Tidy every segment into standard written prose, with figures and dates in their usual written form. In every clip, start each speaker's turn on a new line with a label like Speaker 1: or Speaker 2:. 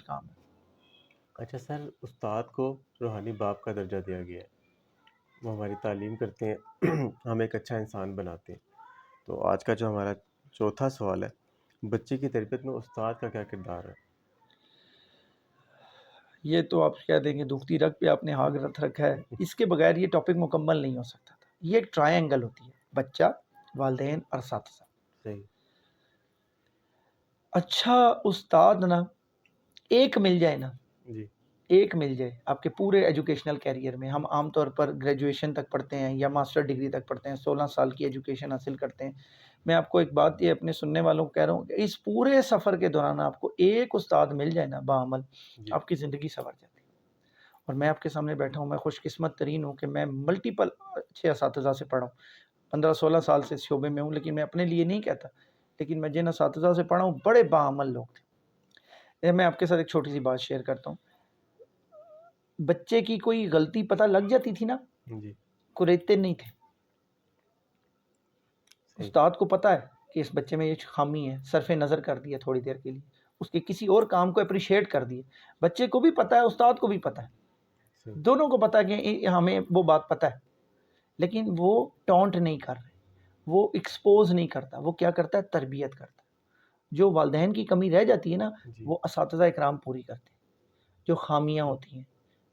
Speaker 1: کام ہے۔
Speaker 2: اچھا سر، استاد کو روحانی باپ کا درجہ دیا گیا ہے، وہ ہماری تعلیم کرتے ہیں، ہم ایک اچھا انسان بناتے ہیں۔ تو آج کا جو ہمارا چوتھا سوال ہے، بچے کی تربیت میں استاد کا کیا کردار ہے؟
Speaker 1: یہ تو آپ کہہ دیں گے دکھتی رگ پہ آپ نے ہاتھ رکھ رکھا ہے، اس کے بغیر یہ ٹاپک مکمل نہیں ہو سکتا تھا۔ یہ ایک ٹرائی اینگل ہوتی ہے، بچہ، والدین اور اساتذہ۔
Speaker 2: صحیح۔
Speaker 1: اچھا استاد نا ایک مل جائے نا،
Speaker 2: جی
Speaker 1: ایک مل جائے آپ کے پورے ایجوکیشنل کیریئر میں۔ ہم عام طور پر گریجویشن تک پڑھتے ہیں یا ماسٹر ڈگری تک پڑھتے ہیں، 16 سال کی ایجوکیشن حاصل کرتے ہیں۔ میں آپ کو ایک بات یہ اپنے سننے والوں کو کہہ رہا ہوں کہ اس پورے سفر کے دوران آپ کو ایک استاد مل جائے نا بعمل،
Speaker 2: جی
Speaker 1: آپ کی زندگی سنور جاتی ہے۔ اور میں آپ کے سامنے بیٹھا ہوں، میں خوش قسمت ترین ہوں کہ میں ملٹیپل اچھے اساتذہ سے پڑھا ہوں، 15-16 سال سے اس شعبے میں ہوں، لیکن میں اپنے لیے نہیں کہتا، لیکن میں جن اساتذہ سے پڑھا ہوں بڑے باعمل لوگ تھے۔ میں آپ کے ساتھ ایک چھوٹی سی بات شیئر کرتا ہوں۔ بچے کی کوئی غلطی پتہ لگ جاتی تھی نا،
Speaker 2: جی
Speaker 1: کوریتے نہیں تھے۔
Speaker 2: صحیح۔
Speaker 1: استاد کو پتہ ہے کہ اس بچے میں یہ خامی ہے، صرف نظر کر دیا تھوڑی دیر کے لیے، اس کے کسی اور کام کو اپریشیٹ کر دیے۔ بچے کو بھی پتہ ہے، استاد کو بھی پتہ ہے،
Speaker 2: صحیح۔
Speaker 1: دونوں کو پتہ ہے کہ ہمیں وہ بات پتہ ہے، لیکن وہ ٹونٹ نہیں کر رہے، وہ ایکسپوز نہیں کرتا، وہ کیا کرتا ہے؟ تربیت کرتا ہے۔ جو والدین کی کمی رہ جاتی ہے نا،
Speaker 2: جی
Speaker 1: وہ اساتذہ اکرام پوری کرتے ہیں۔ جو خامیاں ہوتی ہیں،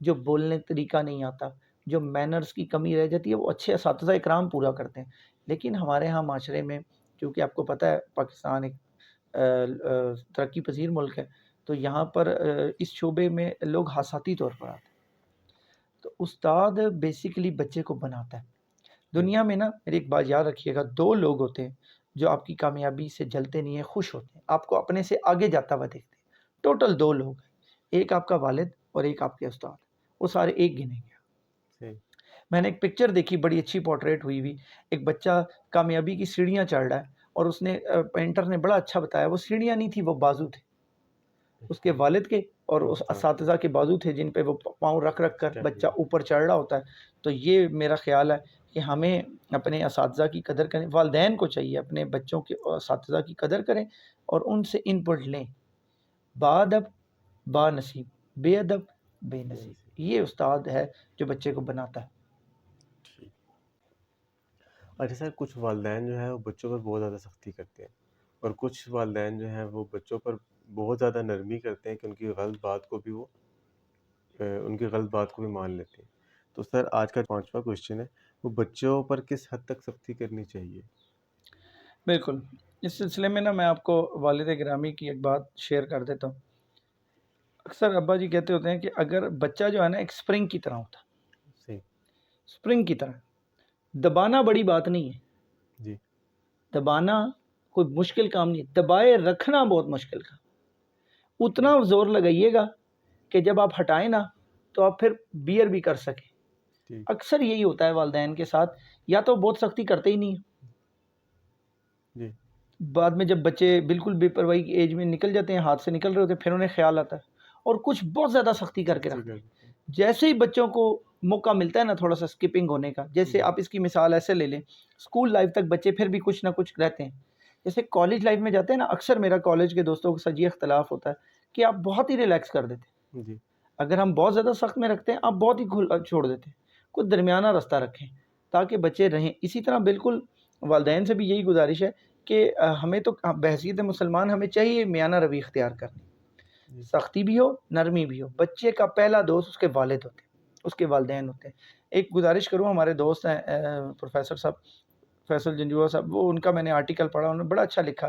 Speaker 1: جو بولنے طریقہ نہیں آتا، جو مینرز کی کمی رہ جاتی ہے، وہ اچھے اساتذہ اکرام پورا کرتے ہیں۔ لیکن ہمارے ہاں معاشرے میں، کیونکہ آپ کو پتہ ہے پاکستان ایک ترقی پذیر ملک ہے، تو یہاں پر اس شعبے میں لوگ حساتی طور پر آتے ہیں۔ تو استاد بیسیکلی بچے کو بناتا ہے۔ دنیا میں نا، میری ایک بات یاد رکھیے گا، 2 لوگ ہوتے ہیں جو آپ کی کامیابی سے جلتے نہیں ہیں، خوش ہوتے ہیں، آپ کو اپنے سے آگے جاتا ہوا دیکھتے ہیں۔ ٹوٹل 2 لوگ ہیں، ایک آپ کا والد اور ایک آپ کے استاد، وہ سارے ایک گنے گیا۔
Speaker 2: صحیح۔
Speaker 1: میں نے ایک پکچر دیکھی، بڑی اچھی پورٹریٹ ہوئی، ایک بچہ کامیابی کی سیڑھیاں چڑھ رہا ہے، اور اس نے پینٹر نے بڑا اچھا بتایا، وہ سیڑھیاں نہیں تھی، وہ بازو تھے اس کے والد کے، اور اس اساتذہ کے بازو تھے جن پہ وہ پاؤں رکھ رکھ کر بچہ اوپر چڑھ رہا ہوتا ہے۔ تو یہ میرا خیال ہے کہ ہمیں اپنے اساتذہ کی قدر کریں، والدین کو چاہیے اپنے بچوں کے اساتذہ کی قدر کریں اور ان سے ان پٹ لیں۔ با ادب با نصیب، بے ادب بے نصیب، یہ استاد ہے جو بچے کو بناتا ہے۔
Speaker 2: ٹھیک۔ اچھا سر، کچھ والدین جو ہے وہ بچوں پر بہت زیادہ سختی کرتے ہیں، اور کچھ والدین جو ہیں وہ بچوں پر بہت زیادہ نرمی کرتے ہیں کہ ان کی غلط بات کو بھی مان لیتے ہیں۔ تو سر آج کا 5واں کوشچن ہے، وہ بچوں پر کس حد تک سختی کرنی چاہیے؟
Speaker 1: بالکل، اس سلسلے میں نا میں آپ کو والد گرامی کی ایک بات شیئر کر دیتا ہوں۔ اکثر ابا جی کہتے ہوتے ہیں کہ اگر بچہ جو ہے نا ایک سپرنگ کی طرح ہوتا ہے،
Speaker 2: صحیح۔
Speaker 1: سپرنگ کی طرح دبانا بڑی بات نہیں ہے،
Speaker 2: جی
Speaker 1: دبانا کوئی مشکل کام نہیں ہے، دبائے رکھنا بہت مشکل کام۔ اتنا زور لگائیے گا کہ جب آپ ہٹائیں نا تو آپ پھر بیئر بھی کر سکیں۔
Speaker 2: ٹھیک۔
Speaker 1: اکثر یہی ہوتا ہے والدین کے ساتھ، یا تو بہت سختی کرتے ہی نہیں،
Speaker 2: جی
Speaker 1: بعد میں جب بچے بالکل بے پرواہی کی ایج میں نکل جاتے ہیں، ہاتھ سے نکل رہے ہوتے ہیں، پھر انہیں خیال آتا ہے، اور کچھ بہت زیادہ سختی کر کے رکھتے ہیں۔ جیسے ہی بچوں کو موقع ملتا ہے نا تھوڑا سا سکپنگ ہونے کا، جیسے آپ اس کی مثال ایسے لے لیں، اسکول لائف تک بچے پھر بھی کچھ نہ کچھ رہتے ہیں، جیسے کالج لائف میں جاتے ہیں نا، اکثر میرا کالج کے دوستوں کے ساتھ یہ اختلاف ہوتا ہے کہ آپ بہت ہی ریلیکس کر دیتے ہیں۔
Speaker 2: جی
Speaker 1: اگر ہم بہت زیادہ سخت میں رکھتے ہیں، آپ بہت ہی چھوڑ دیتے ہیں، کوئی درمیانہ رستہ رکھیں تاکہ بچے رہیں۔ اسی طرح بالکل والدین سے بھی یہی گزارش ہے کہ ہمیں تو بحیثیت مسلمان ہمیں چاہیے میانہ روی اختیار کرنی، سختی بھی ہو نرمی بھی ہو۔ بچے کا پہلا دوست اس کے والد ہوتے ہیں، اس کے والدین ہوتے ہیں۔ ایک گزارش کروں، ہمارے دوست ہیں پروفیسر صاحب فیصل جنجوعہ صاحب، وہ ان کا میں نے آرٹیکل پڑھا، انہوں نے بڑا اچھا لکھا،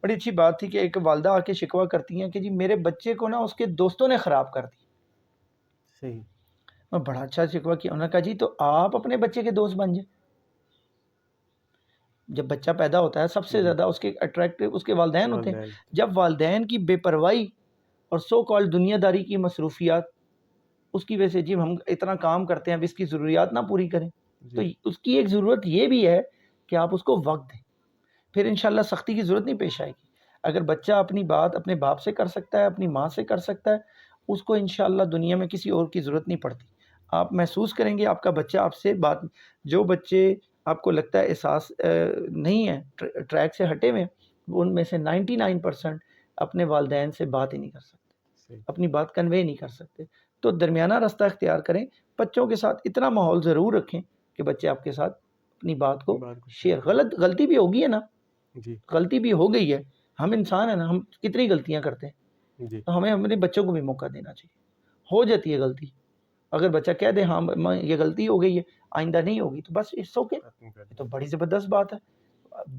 Speaker 1: بڑی اچھی بات تھی کہ ایک والدہ آ کے شکوہ کرتی ہیں کہ جی میرے بچے کو نا اس کے دوستوں نے خراب کر دی۔
Speaker 2: صحیح۔
Speaker 1: میں بڑا اچھا شکوہ کیا، انہوں نے کہا جی تو آپ اپنے بچے کے دوست بن جائیں۔ جب بچہ پیدا ہوتا ہے سب سے زیادہ اس کے اٹریکٹیو اس کے والدین ہوتے ہیں۔ جب والدین کی بے پرواہی اور سو کال دنیا داری کی مصروفیات، اس کی وجہ سے جی ہم اتنا کام کرتے ہیں اب اس کی ضروریات نہ پوری کریں، تو اس کی ایک ضرورت یہ بھی ہے کہ آپ اس کو وقت دیں، پھر انشاءاللہ سختی کی ضرورت نہیں پیش آئے گی۔ اگر بچہ اپنی بات اپنے باپ سے کر سکتا ہے، اپنی ماں سے کر سکتا ہے، اس کو انشاءاللہ دنیا میں کسی اور کی ضرورت نہیں پڑتی۔ آپ محسوس کریں گے آپ کا بچہ آپ سے بات، جو بچے آپ کو لگتا ہے احساس نہیں ہے ٹریک سے ہٹے ہوئے، ان میں سے 99% اپنے والدین سے بات ہی نہیں کر سکتے۔ اپنی بات کنوے نہیں کر سکتے. تو درمیانہ راستہ اختیار کریں. بچوں کے ساتھ اتنا ماحول ضرور رکھیں کہ بچے آپ کے ساتھ اپنی بات کو شیئر. غلطی بھی ہوگی ہے نا, غلطی بھی ہو گئی ہے, ہم انسان ہیں نا, ہم کتنی غلطیاں کرتے ہیں, تو ہمیں اپنے بچوں کو بھی موقع دینا چاہیے. ہو جاتی ہے غلطی, اگر بچہ کہہ دے ہاں یہ غلطی ہو گئی ہے آئندہ نہیں ہوگی, تو بس اٹس اوکے. یہ تو بڑی زبردست بات ہے,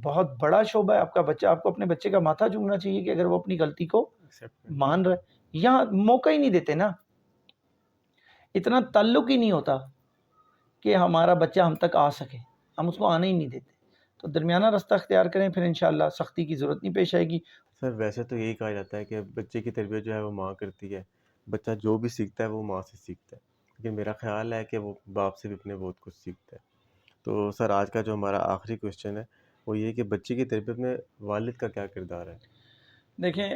Speaker 1: بہت بڑا شعبہ ہے. آپ کا بچہ, آپ کو اپنے بچے کا ماتھا چومنا چاہیے کہ اگر وہ اپنی غلطی کو مان رہا ہے. یہاں موقع ہی نہیں دیتے نا, اتنا تعلق ہی نہیں ہوتا کہ ہمارا بچہ ہم تک آ سکے, ہم اس کو آنے ہی نہیں دیتے. تو درمیانہ راستہ اختیار کریں, پھر انشاءاللہ سختی کی ضرورت نہیں پیش آئے گی.
Speaker 2: سر ویسے تو یہی کہا جاتا ہے کہ بچے کی تربیت جو ہے وہ ماں کرتی ہے, بچہ جو بھی سیکھتا ہے وہ ماں سے سیکھتا ہے, لیکن میرا خیال ہے کہ وہ باپ سے بھی اپنے بہت کچھ سیکھتا ہے. تو سر آج کا جو ہمارا آخری کویشچن ہے وہ یہ کہ بچے کی تربیت میں والد کا کیا کردار ہے؟
Speaker 1: دیکھیں,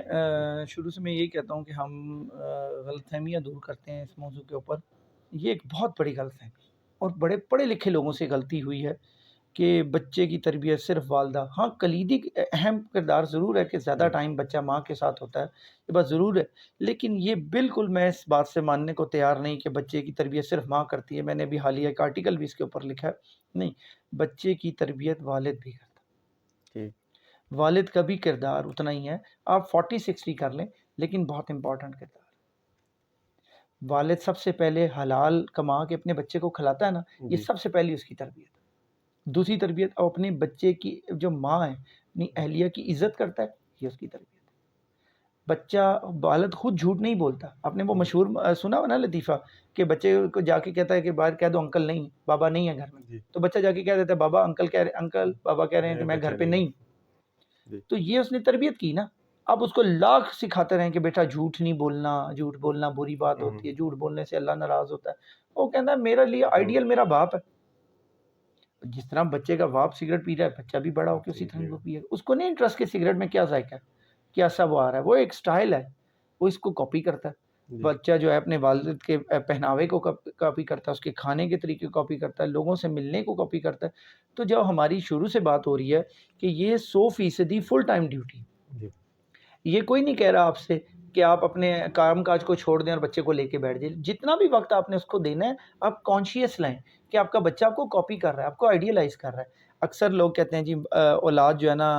Speaker 1: شروع سے میں یہی کہتا ہوں کہ ہم غلط فہمیاں دور کرتے ہیں اس موضوع کے اوپر. یہ ایک بہت بڑی غلط فہمی اور بڑے پڑھے لکھے لوگوں سے غلطی ہوئی ہے کہ بچے کی تربیت صرف والدہ. ہاں کلیدی اہم کردار ضرور ہے کہ زیادہ ٹائم بچہ ماں کے ساتھ ہوتا ہے, یہ بات ضرور ہے, لیکن یہ بالکل میں اس بات سے ماننے کو تیار نہیں کہ بچے کی تربیت صرف ماں کرتی ہے. میں نے بھی حالیہ ایک آرٹیکل بھی اس کے اوپر لکھا ہے. نہیں, بچے کی تربیت والد بھی کرتا ہے. والد کا بھی کردار اتنا ہی ہے. آپ 40-60 کر لیں, لیکن بہت امپورٹنٹ کردار. والد سب سے پہلے حلال کما کے اپنے بچے کو کھلاتا ہے نا, یہ سب سے پہلی اس کی تربیت. دوسری تربیت, اور اپنے بچے کی جو ماں ہے اپنی اہلیہ کی عزت کرتا ہے, یہ اس کی تربیت. بچہ, والد خود جھوٹ نہیں بولتا. آپ نے وہ مشہور سنا ہو نا لطیفہ کہ بچے کو جا کے کہتا ہے کہ باہر کہہ دو انکل نہیں, بابا نہیں ہے گھر میں, تو بچہ جا کے کہہ دیتا ہے بابا انکل بابا کہہ رہے ہیں کہ میں گھر پہ نہیں. تو یہ اس نے تربیت کی نا. اب اس کو لاکھ سکھاتے رہیں کہ بیٹا جھوٹ نہیں بولنا, جھوٹ بولنا بری بات ہوتی ہے, جھوٹ بولنے سے اللہ ناراض ہوتا ہے. وہ کہتا ہے میرے لیے آئیڈیل میرا باپ ہے. جس طرح بچے کا باپ سگریٹ پی رہا ہے, بچہ بھی بڑا ہو کے اسی طرح وہ پیے. اس کو نہیں انٹرسٹ کہ سگریٹ میں کیا ذائقہ ہے, کیا سب آ رہا ہے. وہ ایک سٹائل ہے, وہ اس کو کاپی کرتا ہے. بچہ جو ہے اپنے والد کے پہناوے کو کاپی کرتا ہے, اس کے کھانے کے طریقے کو کاپی کرتا ہے, لوگوں سے ملنے کو کاپی کرتا ہے. تو جب ہماری شروع سے بات ہو رہی ہے کہ یہ 100% فل ٹائم ڈیوٹی, یہ کوئی نہیں کہہ رہا آپ سے کہ آپ اپنے کام کاج کو چھوڑ دیں اور بچے کو لے کے بیٹھ جائیں. جتنا بھی وقت آپ نے اس کو دینا ہے, آپ کانشیس لائیں کہ آپ کا بچہ آپ کو کاپی کر رہا ہے, آپ کو آئیڈیلائز کر رہا ہے. اکثر لوگ کہتے ہیں جی اولاد جو ہے نا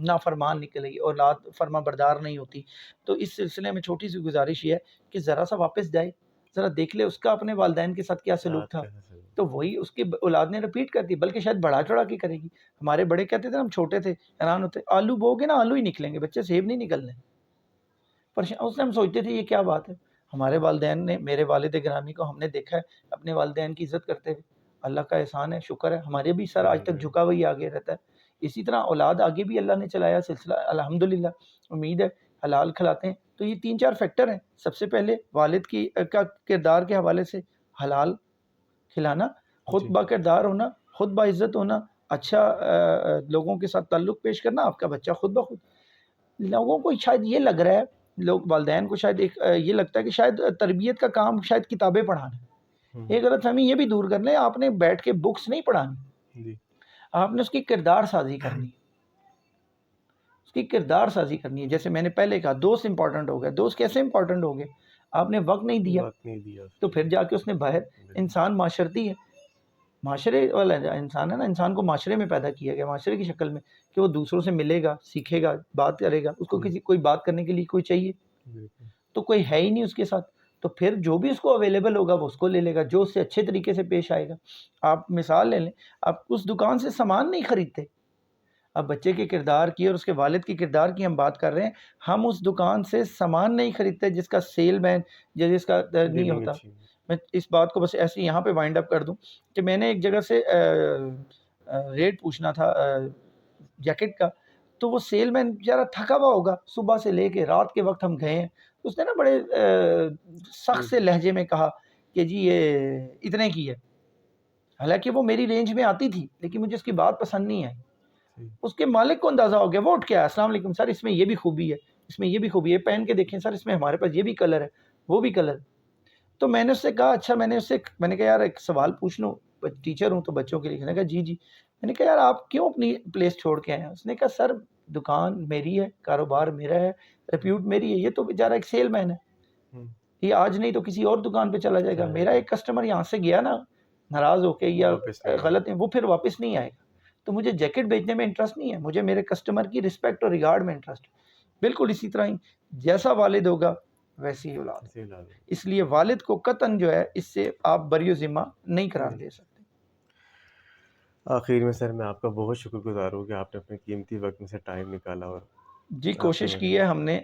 Speaker 1: نافرمان نکلے گی, اولاد فرما بردار نہیں ہوتی. تو اس سلسلے میں چھوٹی سی گزارش یہ ہے کہ ذرا سا واپس جائے, ذرا دیکھ لے اس کا اپنے والدین کے ساتھ کیا سلوک تھا, تو وہی اس کی اولاد نے رپیٹ کر دی, بلکہ شاید بڑھا چڑھا کے کرے گی. ہمارے بڑے کہتے تھے, ہم چھوٹے تھے حیران ہوتے, آلو بو گے نا آلو ہی نکلیں گے, بچے سیب نہیں نکلنے. پر اس نے ہم سوچتے تھے یہ کیا بات ہے. ہمارے والدین نے, میرے والد گرامی کو ہم نے دیکھا ہے اپنے والدین کی عزت کرتے ہوئے. اللہ کا احسان ہے, شکر ہے, ہمارے بھی سر آج تک جھکا وہی آگے رہتا ہے. اسی طرح اولاد آگے بھی اللہ نے چلایا سلسلہ, الحمدللہ. امید ہے حلال کھلاتے ہیں. تو یہ 3-4 فیکٹر ہیں. سب سے پہلے والد کی کا کردار کے حوالے سے حلال کھلانا, خود با کردار ہونا, خود با عزت ہونا, اچھا لوگوں کے ساتھ تعلق پیش کرنا, آپ کا بچہ خود بخود. لوگوں کو شاید یہ لگ رہا ہے, لوگ والدین کو شاید یہ لگتا ہے کہ شاید تربیت کا کام شاید کتابیں پڑھانا ہے. ایک غلط فہمی یہ بھی دور کر لیں, آپ نے بیٹھ کے بکس نہیں پڑھانی, آپ نے اس کی کردار سازی کرنی ہے. اس کی کردار سازی کرنی ہے. جیسے میں نے پہلے کہا, دوست امپورٹنٹ ہو گئے. دوست کیسے امپورٹنٹ ہو گئے؟ آپ نے وقت نہیں دیا, تو پھر جا کے اس نے باہر. انسان معاشرتی ہے, معاشرے والا انسان ہے نا, انسان کو معاشرے میں پیدا کیا گیا, معاشرے کی شکل میں, کہ وہ دوسروں سے ملے گا, سیکھے گا, بات کرے گا. اس کو کوئی بات کرنے کے لیے کوئی چاہیے, تو کوئی ہے ہی نہیں اس کے ساتھ. تو پھر جو بھی اس کو اویلیبل ہوگا وہ اس کو لے لے گا, جو اس سے اچھے طریقے سے پیش آئے گا. آپ مثال لے لیں, آپ اس دکان سے سامان نہیں خریدتے. اب بچے کے کردار کی اور اس کے والد کے کردار کی ہم بات کر رہے ہیں. ہم اس دکان سے سامان نہیں خریدتے جس کا سیل مین یا جس کا نہیں ہوتا. میں اس بات کو بس ایسے یہاں پہ وائنڈ اپ کر دوں کہ میں نے ایک جگہ سے ریٹ پوچھنا تھا جیکٹ کا, تو وہ سیل مین بیچارہ تھکا ہوا ہوگا, صبح سے لے کے رات کے وقت ہم گئے ہیں. اس نے نا بڑے سخت سے لہجے میں کہا کہ جی یہ اتنے کی ہے. حالانکہ وہ میری رینج میں آتی تھی, لیکن مجھے اس کی بات پسند نہیں آئی. اس کے مالک کو اندازہ ہو گیا, وہ اٹھ کے آیا, السلام علیکم سر, اس میں یہ بھی خوبی ہے, اس میں یہ بھی خوبی ہے, پہن کے دیکھیں سر, اس میں ہمارے پاس یہ بھی کلر ہے, وہ بھی کلر. تو میں نے اس سے کہا اچھا, میں نے کہا یار ایک سوال پوچھ لوں, ٹیچر ہوں تو بچوں کے لیے. میں نے کہا جی. میں نے کہا یار آپ کیوں اپنی پلیس چھوڑ کے آئے ہیں؟ اس نے کہا سر دکان میری ہے، کاروبار میرا ہے، ریپیوٹ میری ہے. یہ تو بیچارہ ایک سیل مین ہے،
Speaker 2: ہم،
Speaker 1: یہ آج نہیں تو کسی اور دکان پہ چلا جائے گا.
Speaker 2: چلا
Speaker 1: میرا
Speaker 2: جائے
Speaker 1: ایک کسٹمر یہاں سے گیا نا ناراض ہو کے
Speaker 2: گا،
Speaker 1: یا
Speaker 2: واپس نہیں آئے
Speaker 1: غلط
Speaker 2: گا۔
Speaker 1: ہے، وہ پھر واپس نہیں آئے گا. تو مجھے جیکٹ بیچنے میں انٹرسٹ نہیں ہے، مجھے میرے کسٹمر کی رسپیکٹ اور ریگارڈ میں انٹرسٹ ہے. بالکل اسی طرح ہی جیسا والد ہوگا ویسی ہی اولاد.
Speaker 2: اسی لحاظ سے۔
Speaker 1: اس لیے والد کو قطعاً جو ہے اس سے آپ بری و ذمہ نہیں قرار
Speaker 2: نہیں،
Speaker 1: دے سکتے.
Speaker 2: آخر میں سر میں آپ کا بہت شکر گزار ہوں کہ آپ نے اپنے قیمتی وقت میں سے ٹائم نکالا اور
Speaker 1: جی
Speaker 2: آپ سے
Speaker 1: کوشش کی ہے ہم نے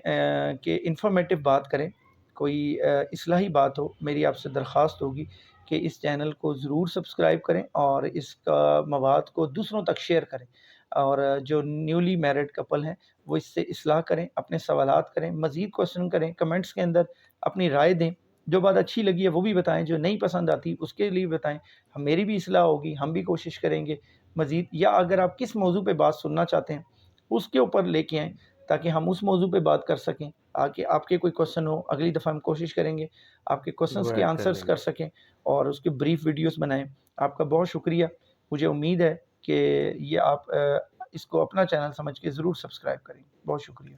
Speaker 1: کہ انفارمیٹیو بات کریں، کوئی اصلاحی بات ہو. میری آپ سے درخواست ہوگی کہ اس چینل کو ضرور سبسکرائب کریں اور اس کا مواد کو دوسروں تک شیئر کریں. اور جو نیولی میرڈ کپل ہیں وہ اس سے اصلاح کریں، اپنے سوالات کریں، مزید کوشچن کریں، کمنٹس کے اندر اپنی رائے دیں. جو بات اچھی لگی ہے وہ بھی بتائیں، جو نہیں پسند آتی اس کے لیے بتائیں. میری بھی اصلاح ہوگی، ہم بھی کوشش کریں گے مزید. یا اگر آپ کس موضوع پہ بات سننا چاہتے ہیں اس کے اوپر لے کے آئیں تاکہ ہم اس موضوع پہ بات کر سکیں. آپ کے کوئی کوشچن ہو اگلی دفعہ ہم کوشش کریں گے آپ کے کوشچنس
Speaker 2: وہ
Speaker 1: کے
Speaker 2: ایڈ کر
Speaker 1: آنسرز
Speaker 2: لیں
Speaker 1: کر
Speaker 2: گے۔
Speaker 1: سکیں اور اس کے بریف ویڈیوز بنائیں. آپ کا بہت شکریہ. مجھے امید ہے کہ یہ آپ اس کو اپنا چینل سمجھ کے ضرور سبسکرائب کریں. بہت شکریہ.